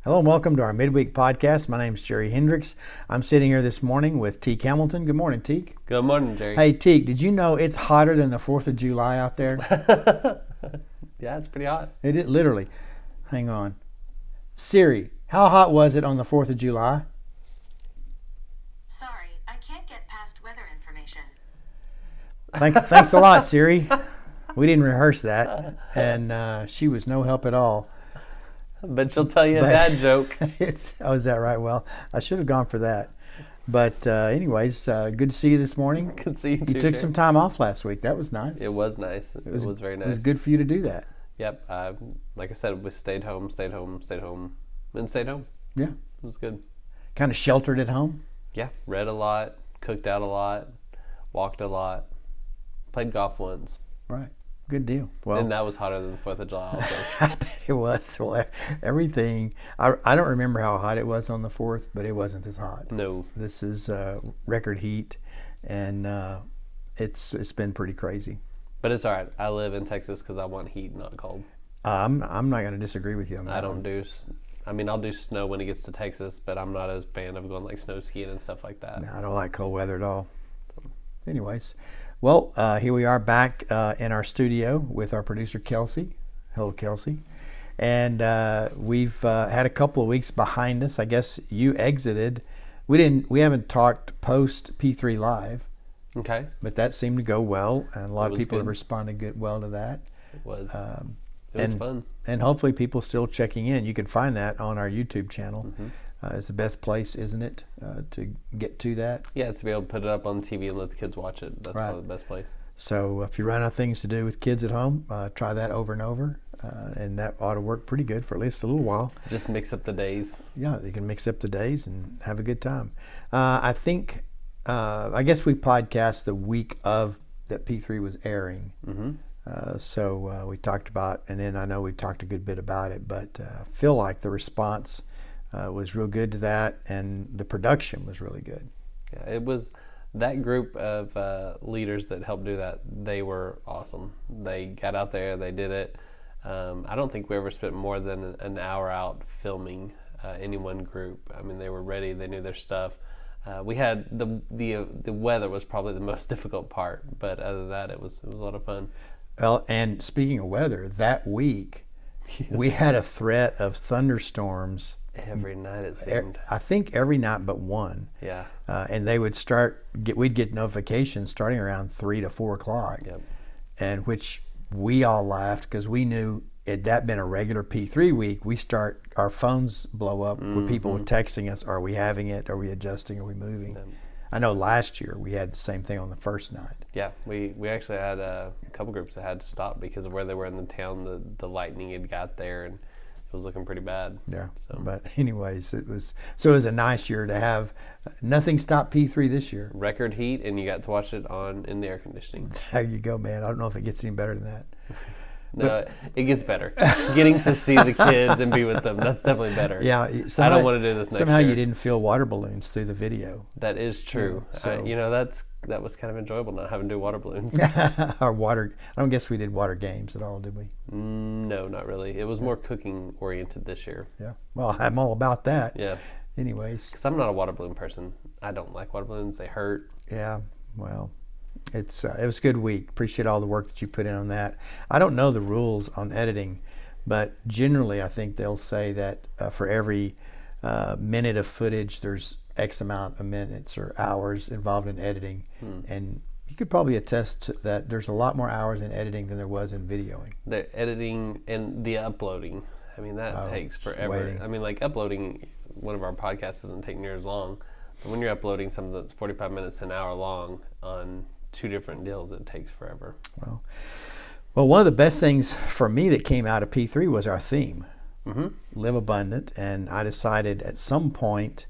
Hello and welcome to our Midweek podcast. My name's Jerry Hendricks. I'm sitting here this morning with Teak Hamilton. Good morning, Teak. Good morning, Jerry. Hey, Teak, did you know it's hotter than the 4th of July out there? Yeah, it's pretty hot. It is literally. Hang on. Siri, how hot was it on the 4th of July? Sorry, I can't get past weather information. Thanks a lot, Siri. We didn't rehearse that, and she was no help at all. But she'll tell you a dad joke. Oh, is that right? Well, I should have gone for that. But anyways, good to see you this morning. Good to see you too, You took Jerry. some time off last week. That was nice. It was nice. It was very nice. It was good for you to do that. Yep. Like I said, we stayed home, and stayed home. Yeah. It was good. Kind of sheltered at home. Yeah. Read a lot, cooked out a lot, walked a lot, played golf once. Right. Good deal. Well, And that was hotter than the 4th of July also. I bet it was. Well, everything. I don't remember how hot it was on the 4th, but it wasn't as hot. No. This is record heat, and it's been pretty crazy. But it's all right. I live in Texas because I want heat, not cold. I'm not going to disagree with you on that. I don't do... I'll do snow when it gets to Texas, but I'm not a fan of going like snow skiing and stuff like that. No, I don't like cold weather at all. Anyways, well, here we are back in our studio with our producer Kelsey. Hello, Kelsey. And we've had a couple of weeks behind us. I guess you exited. We haven't talked post P3 Live, Okay. but that seemed to go well, and a lot of was people good. have responded well to that. It was. It was fun. And hopefully people still checking in. You can find that on our YouTube channel. It's the best place, isn't it, to get to that? Yeah, to be able to put it up on TV and let the kids watch it. That's Right. probably the best place. So if you run out of things to do with kids at home, try that over and over, and that ought to work pretty good for at least a little while. Just mix up the days. Yeah, you can mix up the days and have a good time. I guess we podcast the week of that P3 was airing. So we talked about, and then I know we talked a good bit about it, but I feel like the response was real good to that, and the production was really good. Yeah, it was that group of leaders that helped do that. They were awesome. They got out there. They did it. I don't think we ever spent more than an hour out filming any one group. I mean, they were ready. They knew their stuff. We had the weather was probably the most difficult part, but other than that, it was a lot of fun. Well, and speaking of weather, that week we had a threat of thunderstorms Every night it seemed. I think every night but one. Yeah. And they would we'd get notifications starting around 3 to 4 o'clock. Yep. And which we all laughed because we knew had that been a regular P3 week, our phones blow up with people texting us, are we having it? Are we adjusting? Are we moving? I know last year we had the same thing on the first night. Yeah, we actually had a couple groups that had to stop because of where they were in the town. The lightning had got there and it was looking pretty bad. Yeah. So. But anyways, it was a nice year to have. Nothing stopped P3 this year. Record heat, and you got to watch it in the air conditioning. There you go, man. I don't know if it gets any better than that. No, it gets better. Getting to see the kids and be with them, that's definitely better. Yeah, I don't want to do this next somehow year. you didn't feel water balloons through the video. That is true. So- That was kind of enjoyable not having to do water balloons. Our water. I don't guess we did water games at all, did we? No, not really. It was more cooking oriented this year. Yeah. Well, I'm all about that. Yeah. Anyways. Because I'm not a water balloon person. I don't like water balloons. They hurt. Yeah. Well, it was a good week. Appreciate all the work that you put in on that. I don't know the rules on editing, but generally I think they'll say that for every minute of footage, there's X amount of minutes or hours involved in editing. And you could probably attest to that there's a lot more hours in editing than there was in videoing. The editing and the uploading. I mean, that takes forever. waiting. I mean, like uploading one of our podcasts doesn't take near as long. But when you're uploading something that's 45 minutes to an hour long on 2 different deals, it takes forever. Well, one of the best things for me that came out of P3 was our theme, Live Abundant. And I decided at some point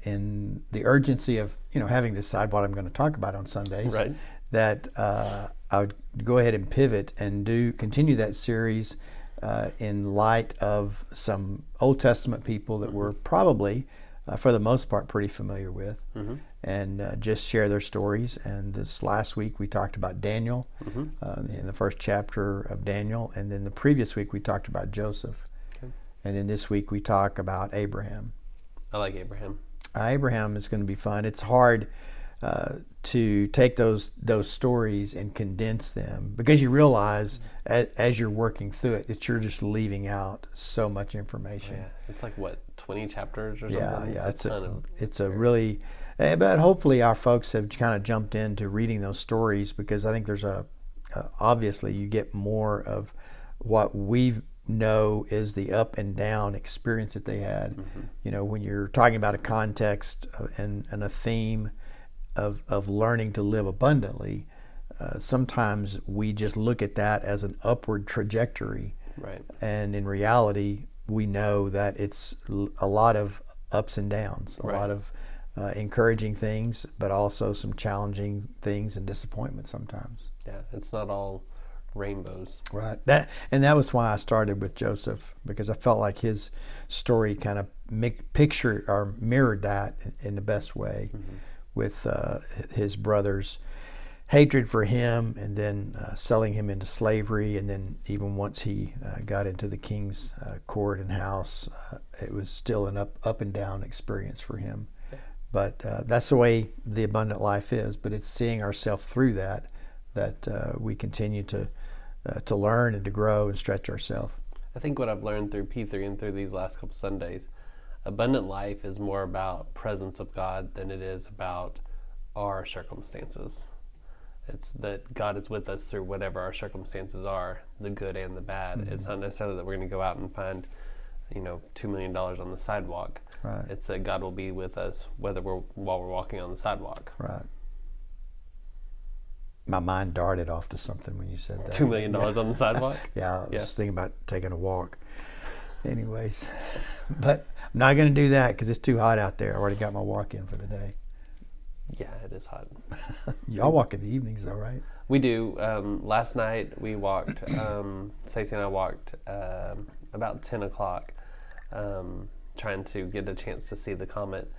in the urgency of having to decide what I'm going to talk about on Sundays, Right. that I would go ahead and pivot and continue that series in light of some Old Testament people that we're probably, for the most part, pretty familiar with, and just share their stories. And this last week we talked about Daniel in the first chapter of Daniel, and then the previous week we talked about Joseph. And then this week we talk about Abraham. I like Abraham. Abraham is going to be fun. It's hard to take those stories and condense them, because you realize as you're working through it that you're just leaving out so much information. Yeah, it's like what, 20 chapters or something. Yeah, it's a ton of. It's a really, but hopefully our folks have kind of jumped into reading those stories, because I think there's obviously you get more of what we know is the up and down experience that they had. When you're talking about a context and a theme of learning to live abundantly, sometimes we just look at that as an upward trajectory. Right. And in reality, we know that it's a lot of ups and downs, a lot of encouraging things, but also some challenging things and disappointment sometimes. Yeah, it's not all rainbows. Right. That was why I started with Joseph, because I felt like his story kind of pictured or mirrored that in the best way, with his brother's hatred for him, and then selling him into slavery, and then even once he got into the king's court and house, it was still an up and down experience for him. But that's the way the abundant life is. But it's seeing ourselves through that we continue to learn and to grow and stretch ourselves. I think what I've learned through P3 and through these last couple Sundays, abundant life is more about presence of God than it is about our circumstances. It's that God is with us through whatever our circumstances are, the good and the bad. It's not necessarily that we're going to go out and find, $2 million on the sidewalk. Right. It's that God will be with us while we're walking on the sidewalk. Right. My mind darted off to something when you said that. $2 million on the sidewalk? Yeah, I was thinking about taking a walk. Anyways, but I'm not going to do that because it's too hot out there. I already got my walk in for the day. Yeah, it is hot. Y'all walk in the evenings though, right? We do. Last night we walked, Stacey and I walked about 10 o'clock, trying to get a chance to see the comet.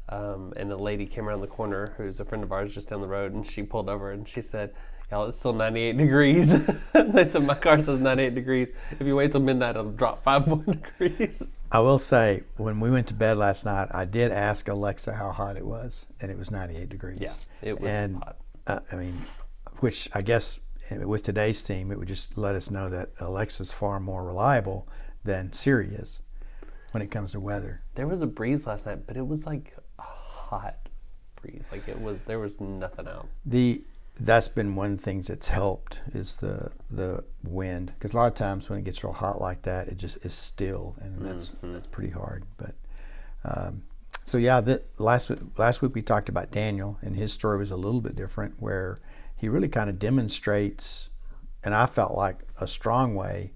And a lady came around the corner who's a friend of ours just down the road, and she pulled over and she said, "Y'all, it's still 98 degrees. They said, "My car says 98 degrees. If you wait till midnight, it'll drop 5 more degrees." I will say, when we went to bed last night, I did ask Alexa how hot it was, and it was 98 degrees. Yeah, it was hot. Which I guess with today's theme, it would just let us know that Alexa's far more reliable than Siri is when it comes to weather. There was a breeze last night, but it was like a hot breeze. Like there was nothing out. That's been one of the things that's helped is the wind, because a lot of times when it gets real hot like that, it just is still, and that's pretty hard. But so yeah, last week we talked about Daniel, and his story was a little bit different, where he really kind of demonstrates, and I felt like a strong way,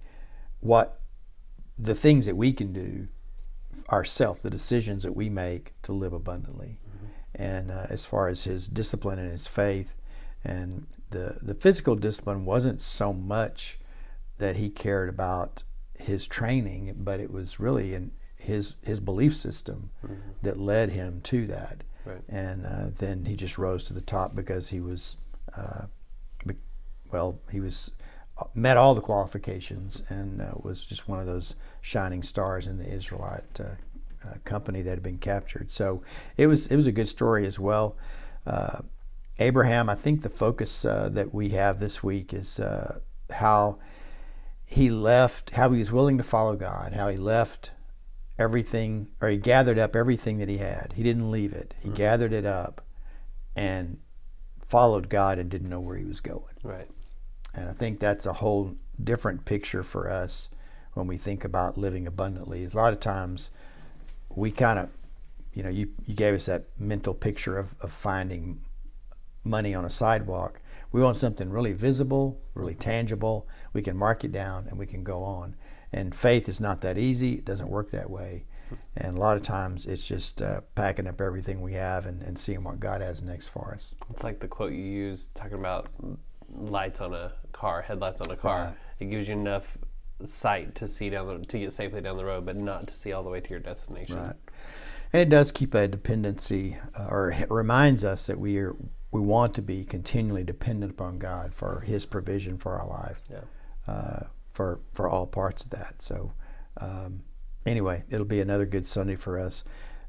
what the things that we can do ourselves, the decisions that we make to live abundantly, and as far as his discipline and his faith. And the physical discipline wasn't so much that he cared about his training, but it was really in his belief system that led him to that. Right. And then he just rose to the top because he was, met all the qualifications, and was just one of those shining stars in the Israelite company that had been captured. So it was a good story as well. Abraham, I think the focus that we have this week is how he was willing to follow God, how he left everything, or he gathered up everything that he had. He didn't leave it. He gathered it up and followed God and didn't know where he was going. Right. And I think that's a whole different picture for us when we think about living abundantly. A lot of times we kind of, you gave us that mental picture of finding money on a sidewalk. We want something really visible, really tangible. We can mark it down and we can go on. And faith is not that easy. It doesn't work that way. And a lot of times it's just packing up everything we have and seeing what God has next for us. It's like the quote you used talking about lights on a car, headlights on a car. Right. It gives you enough sight to see to get safely down the road, but not to see all the way to your destination. Right. And it does keep a dependency, or it reminds us that we want to be continually dependent upon God for His provision for our life, for all parts of that. So anyway, it'll be another good Sunday for us.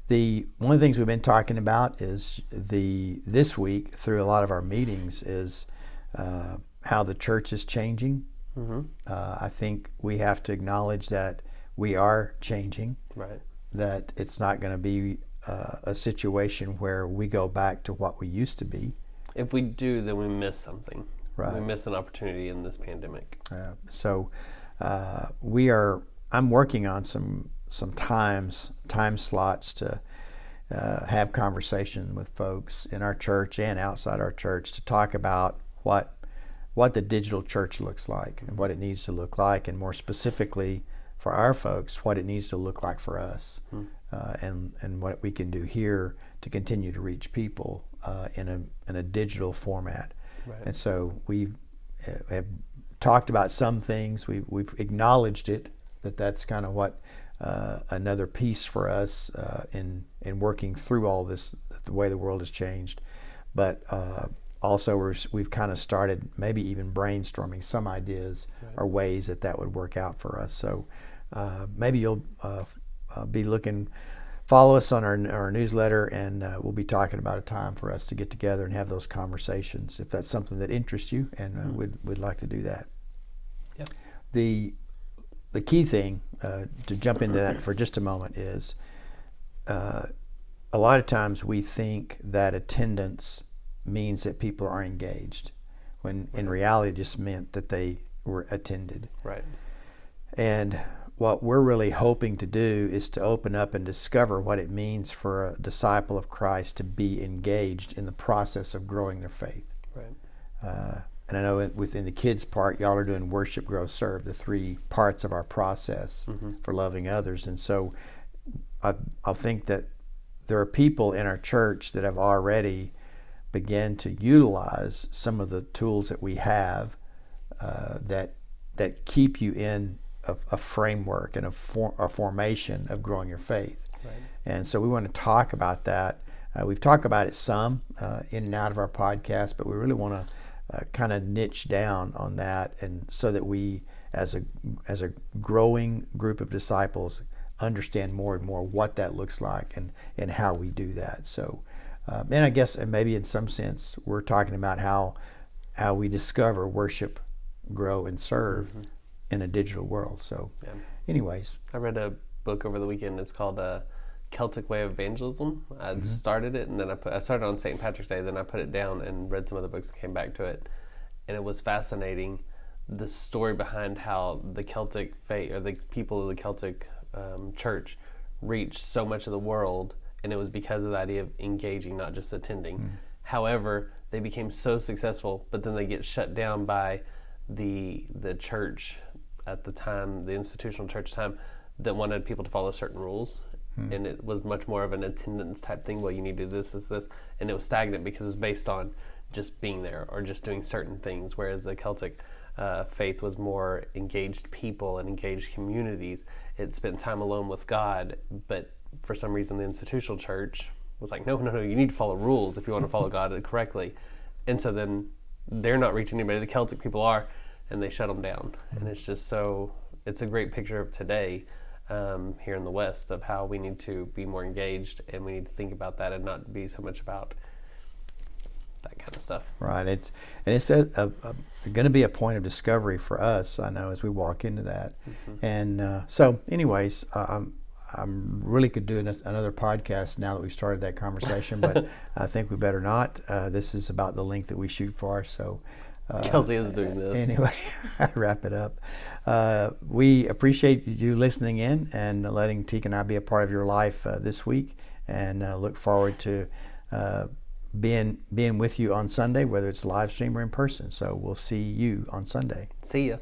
One of the things we've been talking about is this week through a lot of our meetings is how the church is changing. Mm-hmm. I think we have to acknowledge that we are changing. Right. That it's not going to be a situation where we go back to what we used to be. If we do, then we miss something. Right. We miss an opportunity in this pandemic. So I'm working on some time slots to have conversation with folks in our church and outside our church to talk about what the digital church looks like and what it needs to look like, and more specifically for our folks, what it needs to look like for us, and what we can do here to continue to reach people in a digital format. Right. And so we have talked about some things. We've acknowledged it, that's kind of what another piece for us in working through all this, the way the world has changed. But also we've kind of started maybe even brainstorming some ideas or ways that would work out for us. So maybe you'll be looking. Follow us on our newsletter, and we'll be talking about a time for us to get together and have those conversations if that's something that interests you, and we'd like to do that. Yep. The key thing to jump into that for just a moment is a lot of times we think that attendance means that people are engaged, when in reality it just meant that they were attended. Right. And what we're really hoping to do is to open up and discover what it means for a disciple of Christ to be engaged in the process of growing their faith. Right. And I know within the kids part, y'all are doing worship, grow, serve, the 3 parts of our process for loving others. And so I think that there are people in our church that have already begun to utilize some of the tools that we have that keep you in a framework and a formation of growing your faith. Right. And so we want to talk about that. We've talked about it some in and out of our podcast, but we really want to kind of niche down on that, and so that we, as a growing group of disciples, understand more and more what that looks like and how we do that. So, and I guess, and maybe in some sense, we're talking about how we discover, worship, grow, and serve in a digital world. So anyways, I read a book over the weekend. It's called Celtic Way of Evangelism. I started it, and then I started on St. Patrick's Day, then I put it down and read some other books and came back to it. And it was fascinating, the story behind how the Celtic faith, or the people of the Celtic church, reached so much of the world, and it was because of the idea of engaging, not just attending. However, they became so successful, but then they get shut down by the church at the time, the institutional church time, that wanted people to follow certain rules. And it was much more of an attendance type thing. Well, you need to do this, and it was stagnant because it was based on just being there or just doing certain things, whereas the Celtic faith was more engaged people and engaged communities. It spent time alone with God, but for some reason the institutional church was like, no, you need to follow rules if you want to follow God correctly. And so then they're not reaching anybody. The Celtic people are, and they shut them down. And it's just it's a great picture of today here in the West, of how we need to be more engaged, and we need to think about that and not be so much about that kind of stuff. Right. It's going to be a point of discovery for us, I know, as we walk into that. And so anyways, I'm really could do another podcast now that we've started that conversation, but I think we better not. This is about the length that we shoot for, so Kelsey is doing this. Anyway, I wrap it up. We appreciate you listening in and letting Teek and I be a part of your life this week, and look forward to being with you on Sunday, whether it's live stream or in person. So we'll see you on Sunday. See ya.